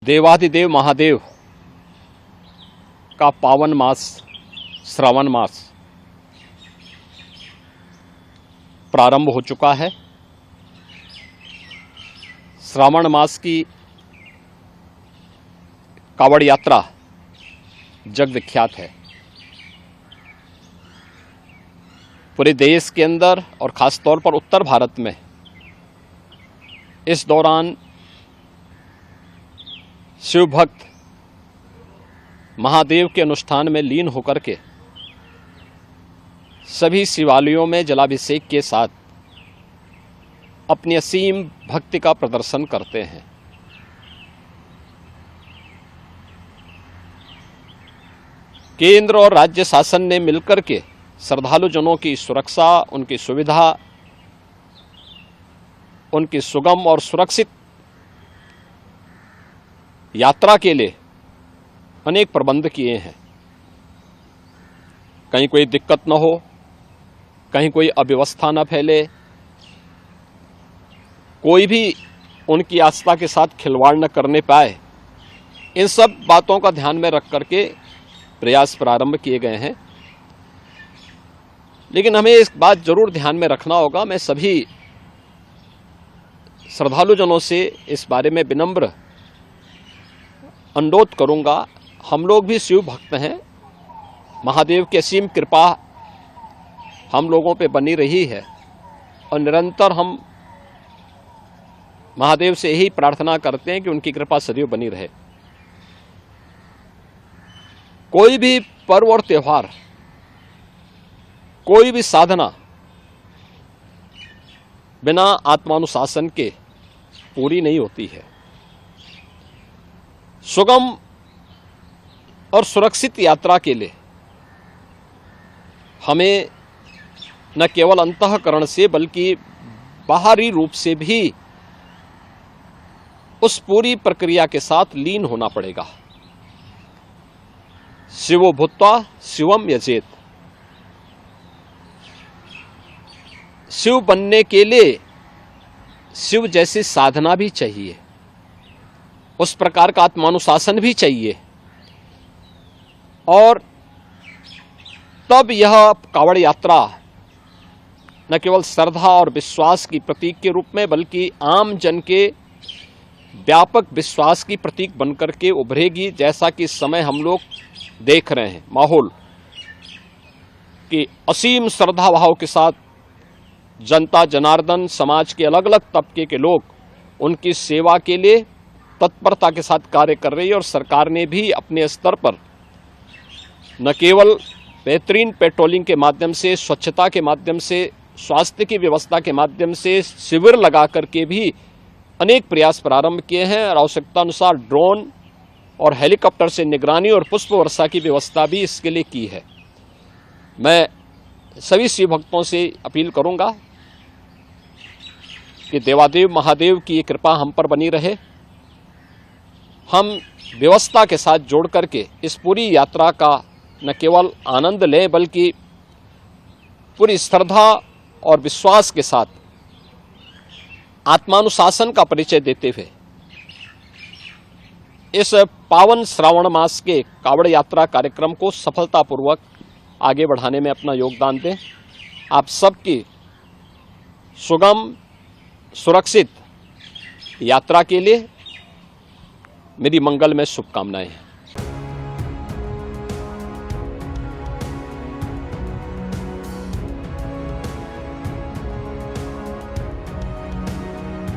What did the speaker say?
देवाधिदेव महादेव का पावन मास श्रावण मास प्रारंभ हो चुका है। श्रावण मास की कावड़ यात्रा जग विख्यात है। पूरे देश के अंदर और खास तौर पर उत्तर भारत में इस दौरान शिव भक्त महादेव के अनुष्ठान में लीन होकर के सभी शिवालयों में जलाभिषेक के साथ अपनी असीम भक्ति का प्रदर्शन करते हैं। केंद्र और राज्य शासन ने मिलकर के श्रद्धालुजनों की सुरक्षा, उनकी सुविधा, उनकी सुगम और सुरक्षित यात्रा के लिए अनेक प्रबंध किए हैं। कहीं कोई दिक्कत न हो, कहीं कोई अव्यवस्था न फैले, कोई भी उनकी आस्था के साथ खिलवाड़ न करने पाए, इन सब बातों का ध्यान में रख करके प्रयास प्रारंभ किए गए हैं। लेकिन हमें इस बात जरूर ध्यान में रखना होगा, मैं सभी श्रद्धालुजनों से इस बारे में विनम्र अनुरोध करूंगा। हम लोग भी शिव भक्त हैं, महादेव की असीम कृपा हम लोगों पे बनी रही है और निरंतर हम महादेव से यही प्रार्थना करते हैं कि उनकी कृपा सदैव बनी रहे। कोई भी पर्व और त्योहार, कोई भी साधना बिना आत्मानुशासन के पूरी नहीं होती है। सुगम और सुरक्षित यात्रा के लिए हमें न केवल अंतःकरण से बल्कि बाहरी रूप से भी उस पूरी प्रक्रिया के साथ लीन होना पड़ेगा। शिवो भूत्वा शिवम यजेत। शिव बनने के लिए शिव जैसी साधना भी चाहिए, उस प्रकार का आत्मानुशासन भी चाहिए, और तब यह कावड़ यात्रा न केवल श्रद्धा और विश्वास की प्रतीक के रूप में बल्कि आम जन के व्यापक विश्वास की प्रतीक बनकर के उभरेगी। जैसा कि इस समय हम लोग देख रहे हैं माहौल कि असीम श्रद्धा भाव के साथ जनता जनार्दन समाज के अलग अलग तबके के लोग उनकी सेवा के लिए तत्परता के साथ कार्य कर रही है। और सरकार ने भी अपने स्तर पर न केवल बेहतरीन पेट्रोलिंग के माध्यम से, स्वच्छता के माध्यम से, स्वास्थ्य की व्यवस्था के माध्यम से शिविर लगा करके भी अनेक प्रयास प्रारंभ किए हैं और आवश्यकता अनुसार ड्रोन और हेलीकॉप्टर से निगरानी और पुष्प वर्षा की व्यवस्था भी इसके लिए की है। मैं सभी शिव भक्तों से अपील करूंगा कि देवादेव महादेव की ये कृपा हम पर बनी रहे। हम व्यवस्था के साथ जोड़ करके इस पूरी यात्रा का न केवल आनंद लें बल्कि पूरी श्रद्धा और विश्वास के साथ आत्मानुशासन का परिचय देते हुए इस पावन श्रावण मास के कावड़ यात्रा कार्यक्रम को सफलतापूर्वक आगे बढ़ाने में अपना योगदान दें। आप सबकी सुगम सुरक्षित यात्रा के लिए मेरी मंगलमय शुभकामनाएं हैं।